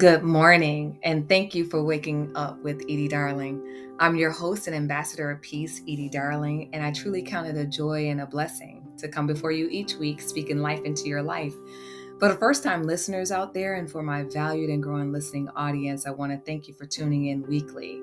Good morning, and thank you for waking up with Edie Darling. I'm your host and ambassador of peace, Edie Darling, and I truly count it a joy and a blessing to come before you each week speaking life into your life. For the first time listeners out there and for my valued and growing listening audience, I want to thank you for tuning in weekly.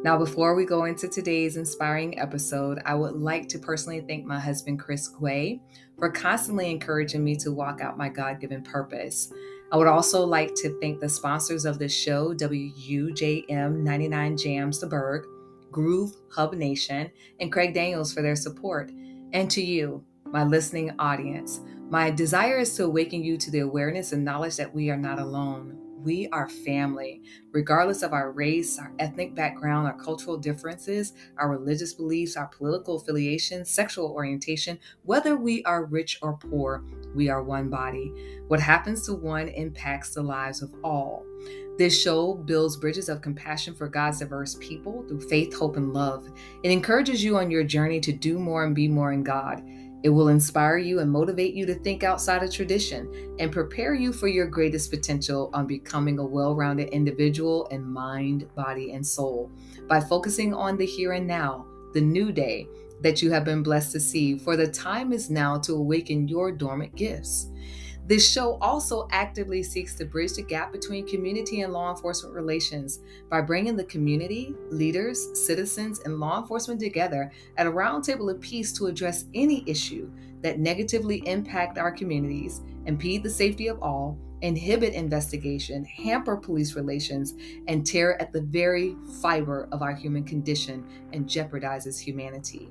Now, before we go into today's inspiring episode, I would like to personally thank my husband, Chris Quay, for constantly encouraging me to walk out my God-given purpose. I would also like to thank the sponsors of this show, WUJM 99 Jams The Berg, Groove Hub Nation, and Craig Daniels for their support. And to you, my listening audience, my desire is to awaken you to the awareness and knowledge that we are not alone. We are family, regardless of our race, our ethnic background, our cultural differences, our religious beliefs, our political affiliation, sexual orientation, whether we are rich or poor, we are one body. What happens to one impacts the lives of all. This show builds bridges of compassion for God's diverse people through faith, hope, and love. It encourages you on your journey to do more and be more in God. It will inspire you and motivate you to think outside of tradition and prepare you for your greatest potential on becoming a well-rounded individual in mind, body, and soul by focusing on the here and now, the new day that you have been blessed to see, for the time is now to awaken your dormant gifts. This show also actively seeks to bridge the gap between community and law enforcement relations by bringing the community, leaders, citizens, and law enforcement together at a round table of peace to address any issue that negatively impact our communities, impede the safety of all, inhibit investigation, hamper police relations, and tear at the very fiber of our human condition and jeopardizes humanity.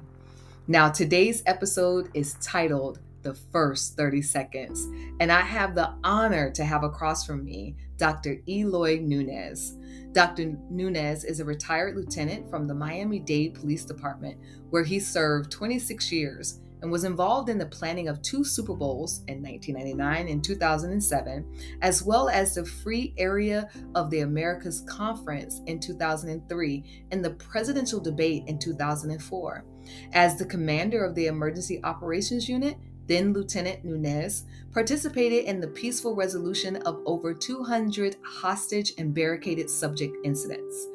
Now, today's episode is titled The First 30 Seconds, and I have the honor to have across from me Dr. Eloy Nuñez. Dr. Nuñez is a retired lieutenant from the Miami-Dade Police Department, where he served 26 years and was involved in the planning of 2 Super Bowls in 1999 and 2007, as well as the Free Area of the Americas Conference in 2003 and the presidential debate in 2004. As the commander of the Emergency Operations Unit, then Lieutenant Nuñez participated in the peaceful resolution of over 200 hostage and barricaded subject incidents.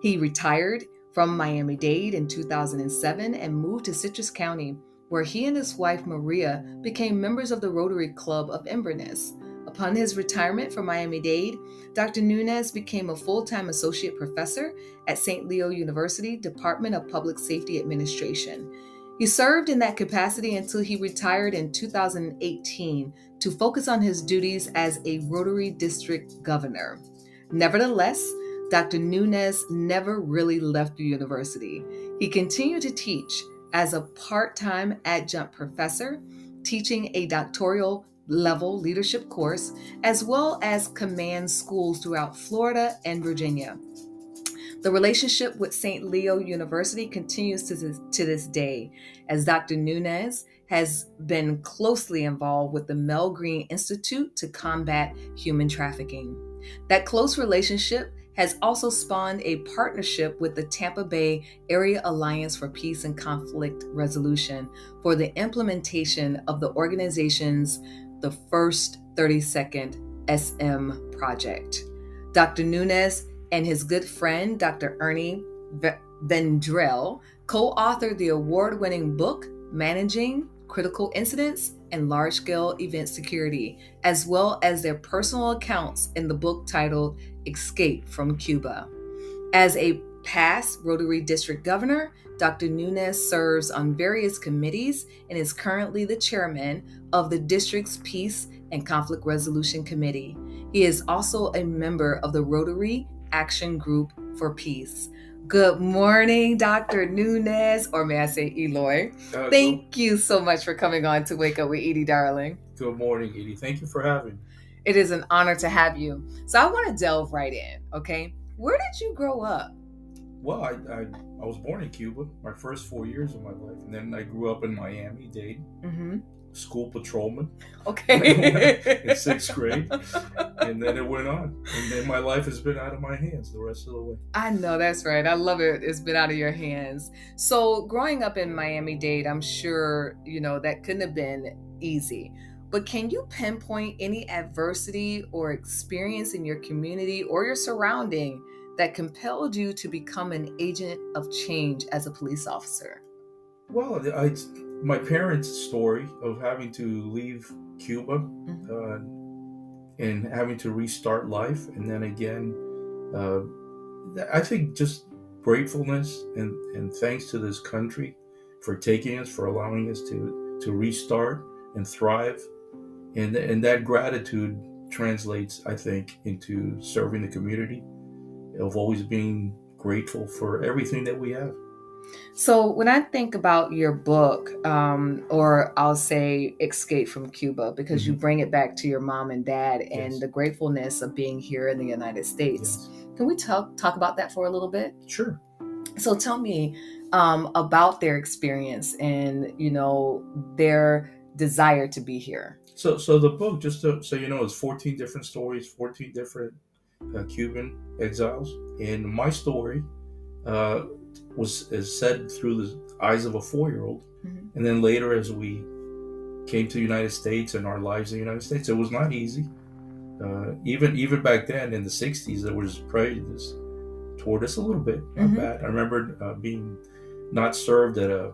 He retired from Miami-Dade in 2007 and moved to Citrus County, where he and his wife Maria became members of the Rotary Club of Inverness. Upon his retirement from Miami-Dade, Dr. Nuñez became a full-time associate professor at St. Leo University, Department of Public Safety Administration. He served in that capacity until he retired in 2018 to focus on his duties as a Rotary District Governor. Nevertheless, Dr. Nuñez never really left the university. He continued to teach as a part-time adjunct professor, teaching a doctoral level leadership course, as well as command schools throughout Florida and Virginia. The relationship with St. Leo University continues to this day, as Dr. Nuñez has been closely involved with the Mel Green Institute to combat human trafficking. That close relationship has also spawned a partnership with the Tampa Bay Area Alliance for Peace and Conflict Resolution for the implementation of the organization's The First 30 Second SM project. Dr. Nuñez and his good friend, Dr. Ernie Vendrell, co-authored the award-winning book, Managing Critical Incidents and Large-Scale Event Security, as well as their personal accounts in the book titled Escape from Cuba. As a past Rotary District Governor, Dr. Nuñez serves on various committees and is currently the chairman of the district's Peace and Conflict Resolution Committee. He is also a member of the Rotary Action Group for Peace. Good morning, Dr. Nuñez, or may I say Eloy? Thank you so much for coming on to Wake Up with Edie Darling. Good morning, Edie. Thank you for having me. It is an honor to have you. So I want to delve right in, okay? Where did you grow up? Well, I was born in Cuba, my first 4 years of my life, and then I grew up in Miami-Dade. School patrolman. Okay. In 6th grade. And then it went on. And then my life has been out of my hands the rest of the way. I know, that's right. I love it. It's been out of your hands. So growing up in Miami-Dade, I'm sure, that couldn't have been easy. but can you pinpoint any adversity or experience in your community or your surrounding that compelled you to become an agent of change as a police officer? Well, my parents' story of having to leave Cuba and having to restart life, and then again, uh, I think just gratefulness and thanks to this country for taking us, for allowing us to restart and thrive, and that gratitude translates, I think, into serving the community, of always being grateful for everything that we have. So when I think about your book, or I'll say Escape from Cuba, because you bring it back to your mom and dad and the gratefulness of being here in the United States. Can we talk about that for a little bit? Sure. So tell me about their experience and, their desire to be here. So the book, just so you know, is 14 different stories, 14 different Cuban exiles, and my story is said through the eyes of a 4-year-old, and then later, as we came to the United States and our lives in the United States, it was not easy. Even back then in the 60s, there was prejudice toward us a little bit. Not bad. I remember being not served at a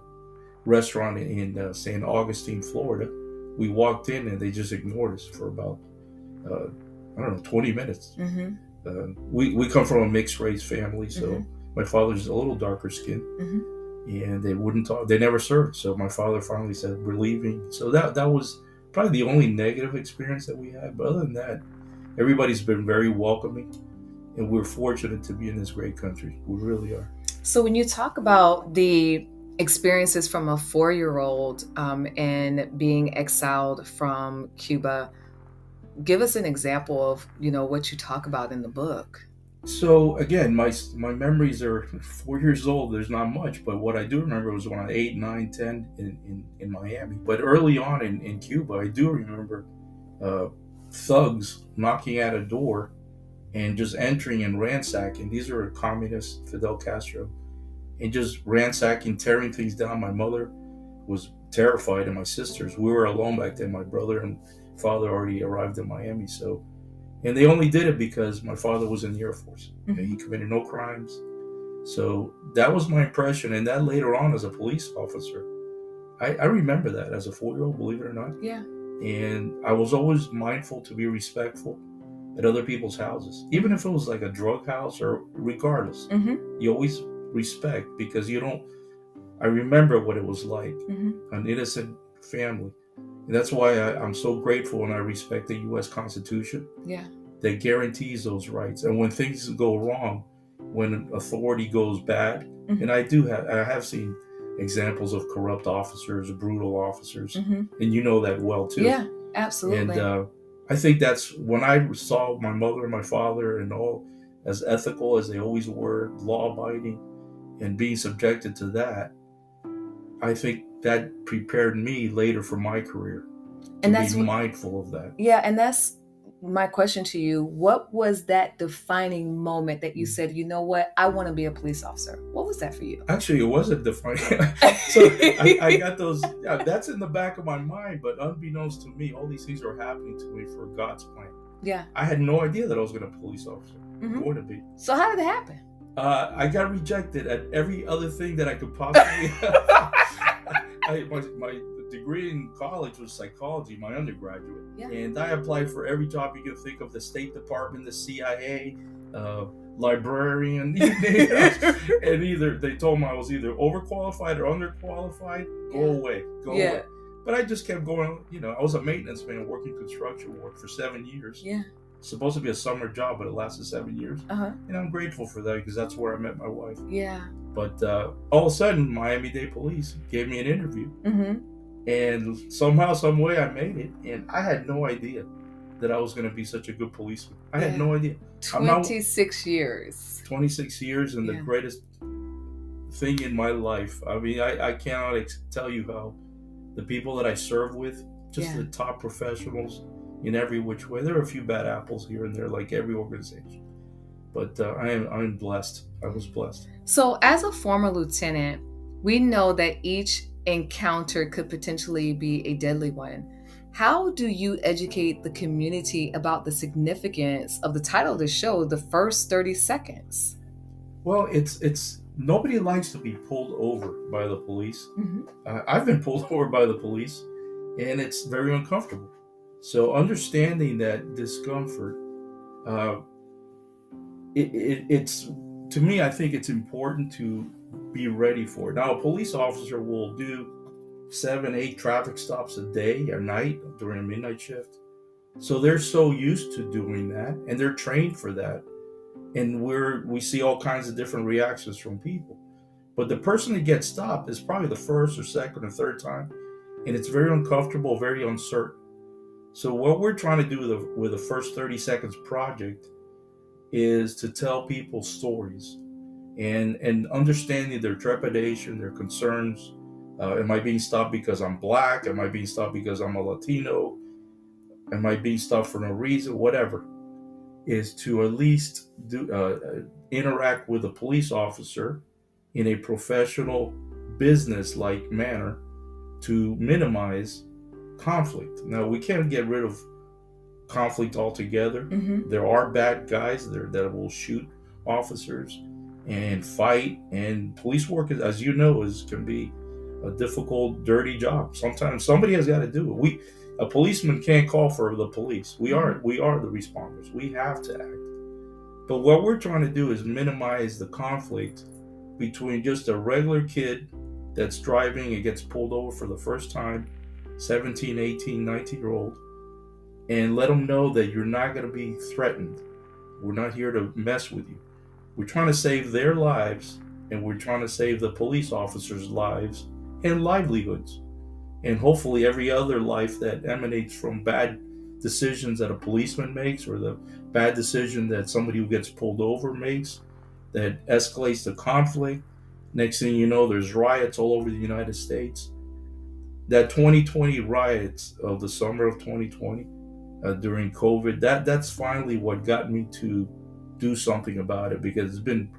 restaurant in St. Augustine, Florida. We walked in and they just ignored us for about 20 minutes. We come from a mixed race family, so my father's a little darker skinned, and they wouldn't talk. They never served. So my father finally said, "We're leaving." So that was probably the only negative experience that we had. But other than that, everybody's been very welcoming, and we're fortunate to be in this great country. We really are. So when you talk about the experiences from a 4-year-old and being exiled from Cuba, give us an example of what you talk about in the book. So again, my memories are 4 years old. There's not much, but what I do remember was when I was 8, 9, 10 in Miami. But early on in Cuba, I do remember thugs knocking at a door and just entering and ransacking. These are communists, Fidel Castro, and just ransacking, tearing things down. My mother was terrified, and my sisters. We were alone back then. My brother and father already arrived in Miami, and they only did it because my father was in the Air Force. He committed no crimes. So that was my impression, and that later on as a police officer, I remember that as a 4-year-old, believe it or not. Yeah. And I was always mindful to be respectful at other people's houses, even if it was like a drug house or regardless. You always respect, because I remember what it was like, an innocent family. And that's why I'm so grateful, and I respect the U.S. Constitution that guarantees those rights. And when things go wrong, when authority goes bad, and I have seen examples of corrupt officers, brutal officers, and you know that well too. Yeah, absolutely. And I think that's when I saw my mother and my father and all as ethical as they always were, law-abiding, and being subjected to that, I think that prepared me later for my career to be mindful of that. Yeah, and that's my question to you. What was that defining moment that you said, you know what, I want to be a police officer? What was that for you? Actually, it wasn't defining. So I got those. Yeah, that's in the back of my mind, but unbeknownst to me, all these things are happening to me for God's plan. Yeah. I had no idea that I was going to be a police officer. Going to be. So how did it happen? I got rejected at every other thing that I could possibly my degree in college was psychology, my undergraduate. Yeah. And I applied for every job you can think of, the State Department, the CIA, librarian, and either they told me I was either overqualified or underqualified. Go away. But I just kept going. I was a maintenance man working construction work for 7 years. Yeah. Supposed to be a summer job, but it lasted 7 years. And I'm grateful for that, because that's where I met my wife. Yeah. But all of a sudden, Miami-Dade Police gave me an interview. And somehow, some way, I made it. And I had no idea that I was going to be such a good policeman. I had no idea. 26 years. 26 years, and the greatest thing in my life. I mean, I cannot tell you how the people that I serve with, just the top professionals in every which way. There are a few bad apples here and there, like every organization. But I'm blessed. I was blessed. So as a former lieutenant, we know that each encounter could potentially be a deadly one. How do you educate the community about the significance of the title of the show, The First 30 Seconds? Well, it's nobody likes to be pulled over by the police. I've been pulled over by the police, and it's very uncomfortable. So understanding that discomfort, uh, it's to me, I think it's important to be ready for it. Now, a police officer will do 7, 8 traffic stops a day or night during a midnight shift. So they're so used to doing that, and they're trained for that. And we see all kinds of different reactions from people. But the person that gets stopped is probably the first or second or third time, and it's very uncomfortable, very uncertain. So what we're trying to do with the First 30 Seconds project is to tell people stories and understanding their trepidation, their concerns. Am I being stopped because I'm black? Am I being stopped because I'm a Latino? Am I being stopped for no reason? Whatever. Is to at least interact with a police officer in a professional, business-like manner to minimize conflict. Now, we can't get rid of conflict altogether. There are bad guys there that will shoot officers and fight, and police work, as you know, can be a difficult, dirty job. Sometimes somebody has got to do it. A policeman can't call for the police. We are the responders. We have to act. But what we're trying to do is minimize the conflict between just a regular kid that's driving and gets pulled over for the first time, 17, 18, 19-year-old, and let them know that you're not going to be threatened. We're not here to mess with you. We're trying to save their lives, and we're trying to save the police officers' lives and livelihoods. And hopefully every other life that emanates from bad decisions that a policeman makes, or the bad decision that somebody who gets pulled over makes, that escalates the conflict. Next thing you know, there's riots all over the United States. That 2020 riots of the summer of 2020 during COVID, that's finally what got me to do something about it, because it's been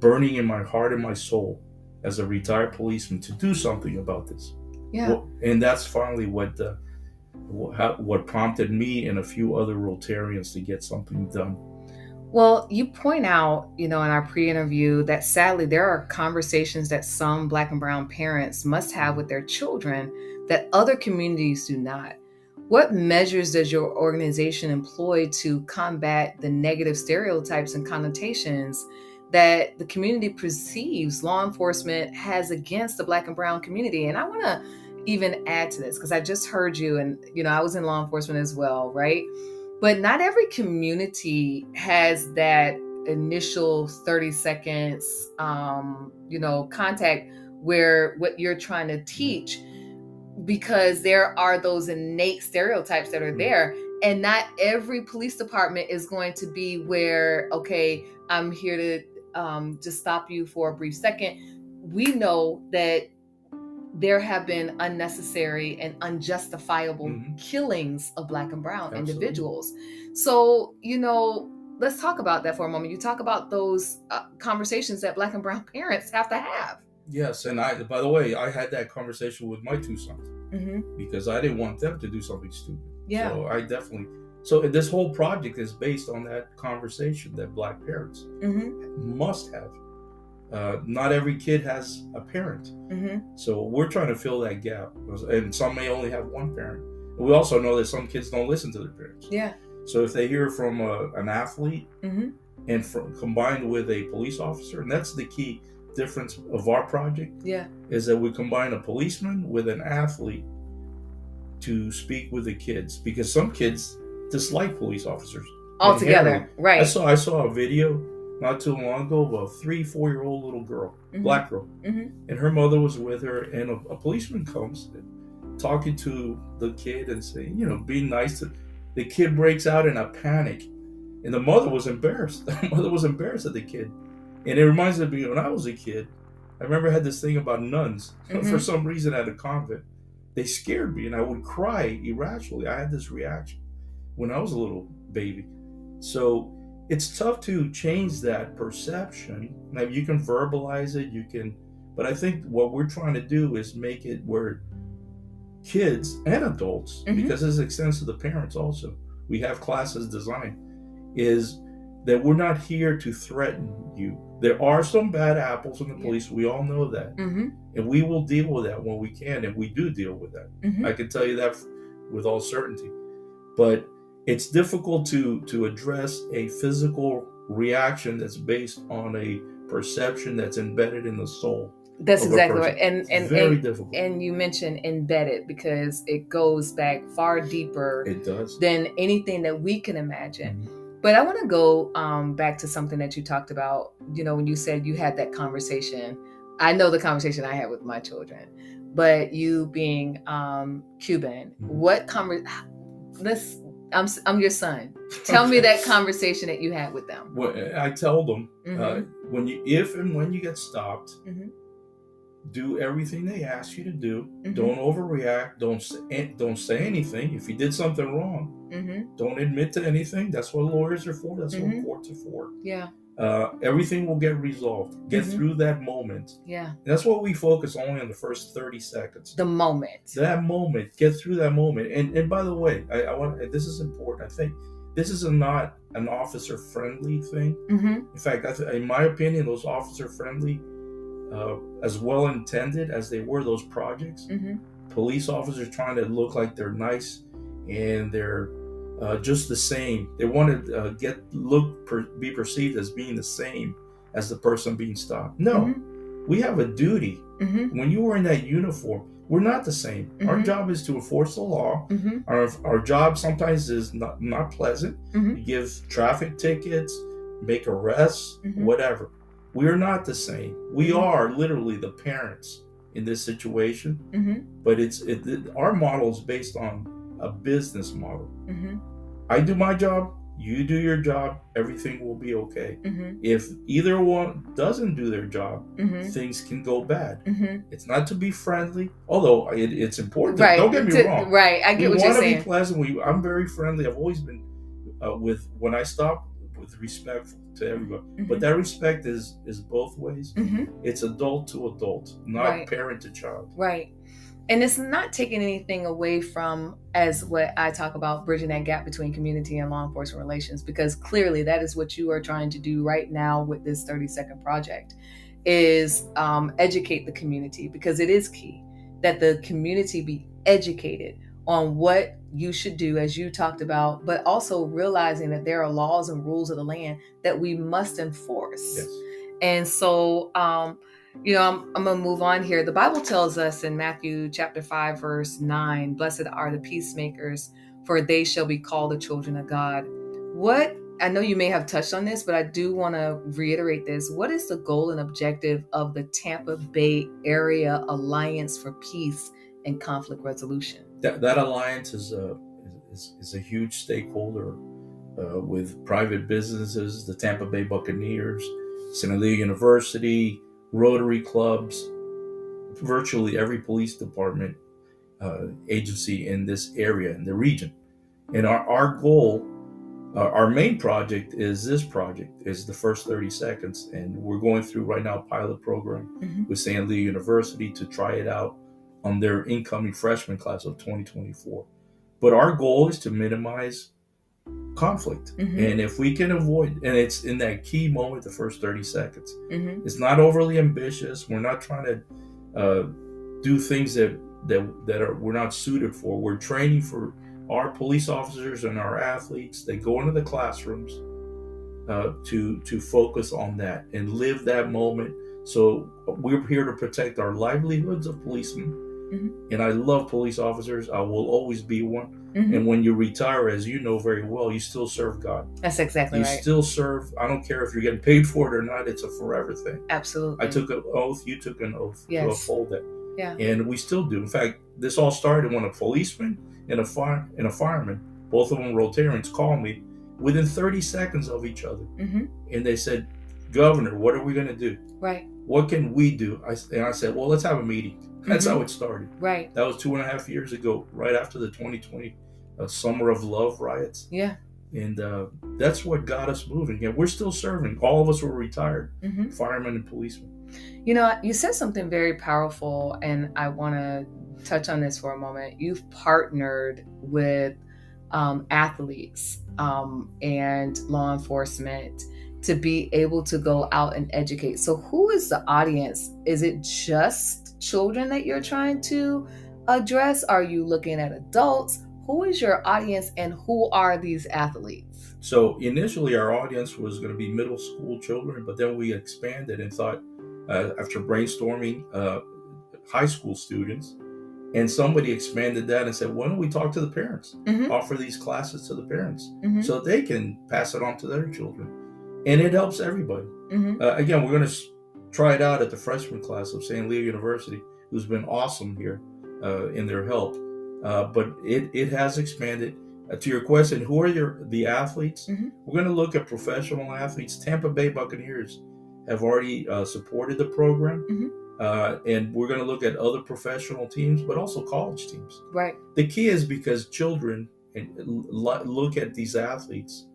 burning in my heart and my soul as a retired policeman to do something about this. Yeah. And that's finally what prompted me and a few other Rotarians to get something done. Well, you point out, in our pre-interview that sadly there are conversations that some Black and brown parents must have with their children that other communities do not. What measures does your organization employ to combat the negative stereotypes and connotations that the community perceives law enforcement has against the Black and brown community? And I want to even add to this, because I just heard you, and I was in law enforcement as well, right? But not every community has that initial 30 seconds, contact where what you're trying to teach, because there are those innate stereotypes that are there. And not every police department is going to be where, okay, I'm here to just stop you for a brief second. We know that there have been unnecessary and unjustifiable killings of Black and brown individuals. So, let's talk about that for a moment. You talk about those conversations that Black and brown parents have to have. Yes, and by the way, I had that conversation with my 2 sons because I didn't want them to do something stupid. Yeah. So this whole project is based on that conversation that Black parents must have. Not every kid has a parent. So we're trying to fill that gap. And some may only have one parent. And we also know that some kids don't listen to their parents. Yeah. So if they hear from an athlete and combined with a police officer, and that's the key difference of our project, is that we combine a policeman with an athlete to speak with the kids, because some kids dislike police officers altogether. Right. I saw a video not too long ago of a 3-4-year-old little girl, Black girl, and her mother was with her, and a policeman comes talking to the kid and saying, being nice to the kid. Breaks out in a panic, and the mother was embarrassed. The mother was embarrassed at the kid. And it reminds me, when I was a kid, I remember I had this thing about nuns. For some reason at a convent, they scared me, and I would cry irrationally. I had this reaction when I was a little baby. So it's tough to change that perception. Now, you can verbalize it, but I think what we're trying to do is make it where kids and adults, because this extends to the parents also. We have classes designed, is that we're not here to threaten you. There are some bad apples in the police. We all know that. And we will deal with that when we can, and we do deal with that. I can tell you that with all certainty. But it's difficult to address a physical reaction that's based on a perception that's embedded in the soul. That's exactly right. And very difficult. And you mentioned embedded, because it goes back far deeper. It does. Than anything that we can imagine. But I want to go back to something that you talked about, when you said you had that conversation. I know the conversation I had with my children, but you being Cuban, I'm your son. Tell me that conversation that you had with them. Well, I tell them, if and when you get stopped, do everything they ask you to do. Don't overreact. Don't say anything. If you did something wrong, don't admit to anything. That's what lawyers are for. That's what courts are for. Yeah. Everything will get resolved. Get through that moment. Yeah. And that's what we focus only on, the first 30 seconds. The moment. That moment. Get through that moment. And by the way, I want. This is important. I think this is not an officer-friendly thing. In fact, in my opinion, those officer-friendly, as well intended as they were, those projects, police officers trying to look like they're nice and they're just the same. They want to be perceived as being the same as the person being stopped. No, we have a duty. When you were in that uniform, we're not the same. Our job is to enforce the law. Our job sometimes is not pleasant. You give traffic tickets, make arrests, whatever. We are not the same. We are literally the parents in this situation, but our model is based on a business model. I do my job, you do your job, everything will be okay. If either one doesn't do their job, things can go bad. It's not to be friendly, although it's important. Right. Don't get me wrong. Right, I get what you're saying. We want to be pleasant. I'm very friendly. I've always been when I stop, with respect to everybody. But that respect is both ways. It's adult to adult, not parent to child. Right. And it's not taking anything away from, as what I talk about, bridging that gap between community and law enforcement relations, because clearly that is what you are trying to do right now with this 30-second project, is educate the community, because it is key that the community be educated on what you should do, as you talked about, but also realizing that there are laws and rules of the land that we must enforce. Yes. And so, I'm going to move on here. The Bible tells us in Matthew chapter 5, verse 9, blessed are the peacemakers, for they shall be called the children of God. I know you may have touched on this, but I do want to reiterate this. What is the goal and objective of the Tampa Bay Area Alliance for Peace and Conflict Resolution? That alliance is a huge stakeholder with private businesses, the Tampa Bay Buccaneers, Sinaloa University, Rotary clubs, virtually every police department agency in this area, in the region. And our goal, our main project is the first 30 seconds. And we're going through right now a pilot program with Sinaloa University to try it out on their incoming freshman class of 2024. But our goal is to minimize conflict. And if we can avoid, and it's in that key moment, the first 30 seconds, it's not overly ambitious. We're not trying to do things that we're not suited for. We're training for our police officers and our athletes. They go into the classrooms to focus on that and live that moment. So we're here to protect our livelihoods of policemen. And I love police officers. I will always be one. And when you retire, as you know very well, you still serve God. That's exactly right. You still serve. I don't care if you're getting paid for it or not. It's a forever thing. Absolutely. I took an oath. You took an oath to uphold that. Yeah. And we still do. In fact, this all started when a policeman and a fireman, both of them Rotarians, called me within 30 seconds of each other. And they said, Governor, what are we going to do? Right. What can we do? And I said, well, let's have a meeting. That's how it started. Right. That was 2.5 years ago, right after the 2020 Summer of Love riots. Yeah. And that's what got us moving. And we're still serving. All of us were retired, firemen and policemen. You said something very powerful, and I want to touch on this for a moment. You've partnered with athletes and law enforcement to be able to go out and educate. So who is the audience? Is it just children that you're trying to address? Are you looking at adults? Who is your audience, and who are these athletes? So initially our audience was going to be middle school children, but then we expanded and thought, after brainstorming, high school students, and somebody expanded that and said, why don't we talk to the parents, offer these classes to the parents so they can pass it on to their children. And it helps everybody. Again, we're going to try it out at the freshman class of St. Leo University, who's been awesome here in their help. But it has expanded. To your question, who are the athletes? We're going to look at professional athletes. Tampa Bay Buccaneers have already supported the program. And we're going to look at other professional teams, but also college teams. Right. The key is because children look at these athletes.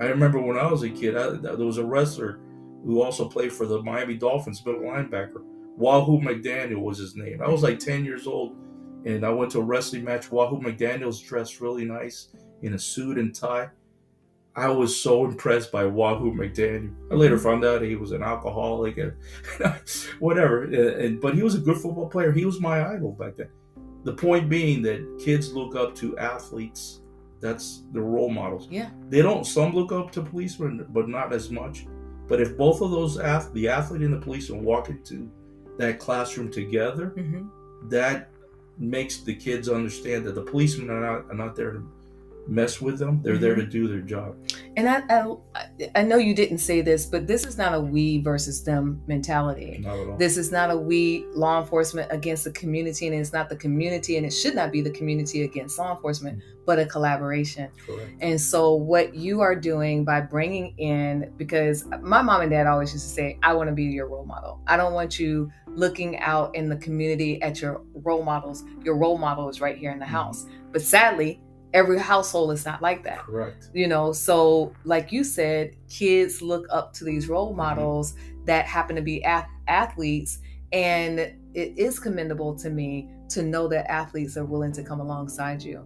I remember when I was a kid, there was a wrestler who also played for the Miami Dolphins, middle linebacker. Wahoo McDaniel was his name. I was like 10 years old, and I went to a wrestling match. Wahoo McDaniel's dressed really nice in a suit and tie. I was so impressed by Wahoo McDaniel. I later found out he was an alcoholic and whatever. But he was a good football player. He was my idol back then. The point being that kids look up to athletes. That's the role models. Yeah. They don't. Some look up to policemen, but not as much. But if both of those, the athlete and the policeman, walk into that classroom together, that makes the kids understand that the policemen are not there to mess with them. They're there to do their job. And I know you didn't say this, but this is not a we versus them mentality. Not at all. This is not a we law enforcement against the community, and it's not the community, and it should not be the community against law enforcement, but a collaboration. Correct. And so what you are doing by bringing in, because my mom and dad always used to say, I want to be your role model. I don't want you looking out in the community at your role models. Your role model is right here in the house. But sadly, every household is not like that. Correct. So like you said, kids look up to these role models that happen to be athletes. And it is commendable to me to know that athletes are willing to come alongside you.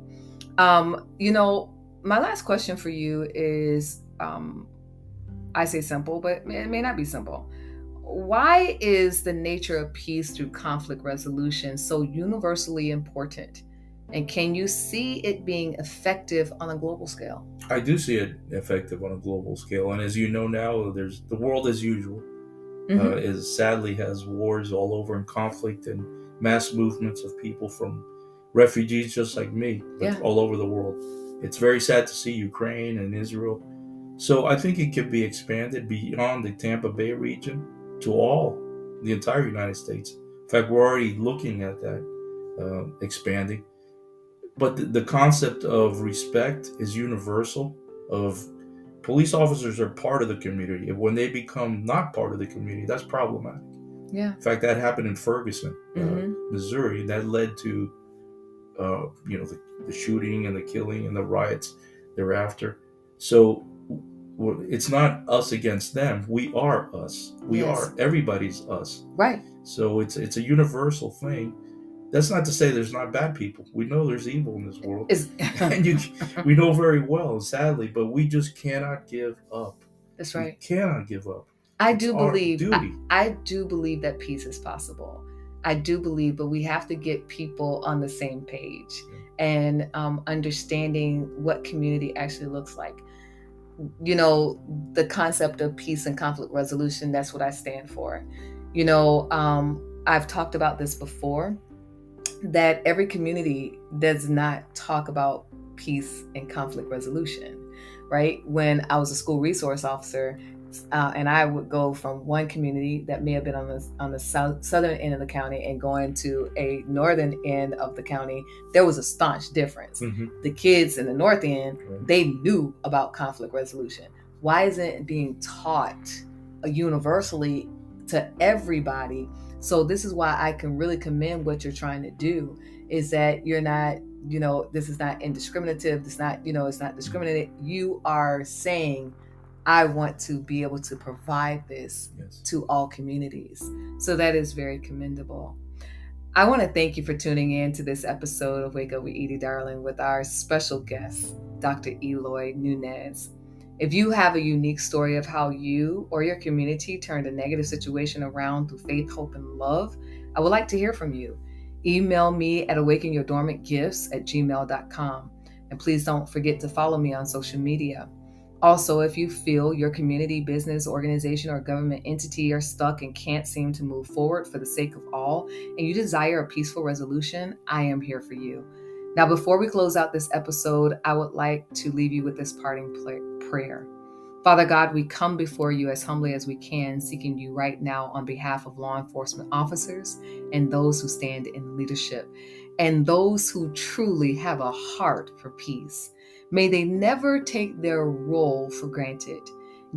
My last question for you is, I say simple, but it may not be simple. Why is the nature of peace through conflict resolution so universally important? And can you see it being effective on a global scale? I do see it effective on a global scale. And as you know now, there's the world as usual. Is sadly has wars all over and conflict and mass movements of people from refugees just like me all over the world. It's very sad to see Ukraine and Israel. So I think it could be expanded beyond the Tampa Bay region to the entire United States. In fact, we're already looking at that expanding. But the concept of respect is universal. Of police officers are part of the community. And when they become not part of the community, that's problematic. Yeah. In fact, that happened in Ferguson, Missouri. That led to, the shooting and the killing and the riots thereafter. So it's not us against them. We are us. We are. Everybody's us. Right. So it's a universal thing. That's not to say there's not bad people. We know there's evil in this world. And we know very well, sadly, but we just cannot give up. That's right. We cannot give up. I do believe that peace is possible. I do believe, but we have to get people on the same page and understanding what community actually looks like. The concept of peace and conflict resolution, that's what I stand for. I've talked about this before, that every community does not talk about peace and conflict resolution, right? When I was a school resource officer, and I would go from one community that may have been on the southern end of the county and going to a northern end of the county, there was a staunch difference. The kids in the north end, they knew about conflict resolution. Why isn't it being taught universally to everybody? So this is why I can really commend what you're trying to do, is that you're not this is not indiscriminative. It's not, it's not discriminated. You are saying, I want to be able to provide this to all communities. So that is very commendable. I want to thank you for tuning in to this episode of Wake Up with Edie Darling with our special guest, Dr. Eloy Nuñez. If you have a unique story of how you or your community turned a negative situation around through faith, hope, and love, I would like to hear from you. Email me at awakenyourdormantgifts@gmail.com. And please don't forget to follow me on social media. Also, if you feel your community, business, organization, or government entity are stuck and can't seem to move forward for the sake of all, and you desire a peaceful resolution, I am here for you. Now, before we close out this episode, I would like to leave you with this parting prayer. Father God, we come before you as humbly as we can, seeking you right now on behalf of law enforcement officers and those who stand in leadership and those who truly have a heart for peace. May they never take their role for granted.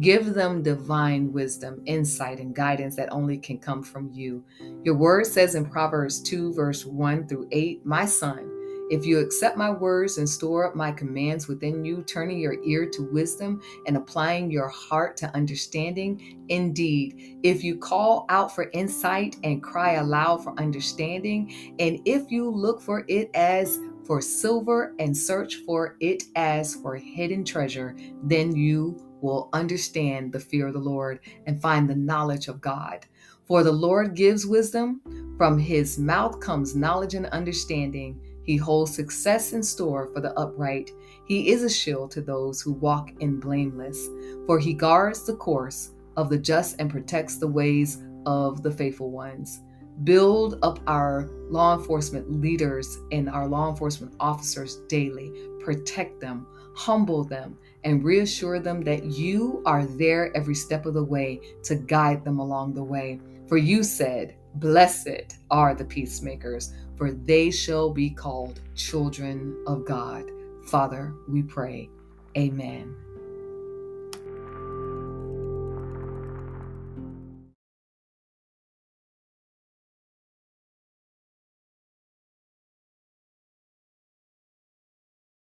Give them divine wisdom, insight, and guidance that only can come from you. Your word says in Proverbs 2, verse 1 through 8, my son, if you accept my words and store up my commands within you, turning your ear to wisdom and applying your heart to understanding, indeed, if you call out for insight and cry aloud for understanding, and if you look for it as for silver and search for it as for hidden treasure, then you will understand the fear of the Lord and find the knowledge of God. For the Lord gives wisdom. From his mouth comes knowledge and understanding. He holds success in store for the upright. He is a shield to those who walk in blameless. For he guards the course of the just and protects the ways of the faithful ones. Build up our law enforcement leaders and our law enforcement officers daily. Protect them, humble them, and reassure them that you are there every step of the way to guide them along the way. For you said, blessed are the peacemakers, for they shall be called children of God. Father, we pray. Amen.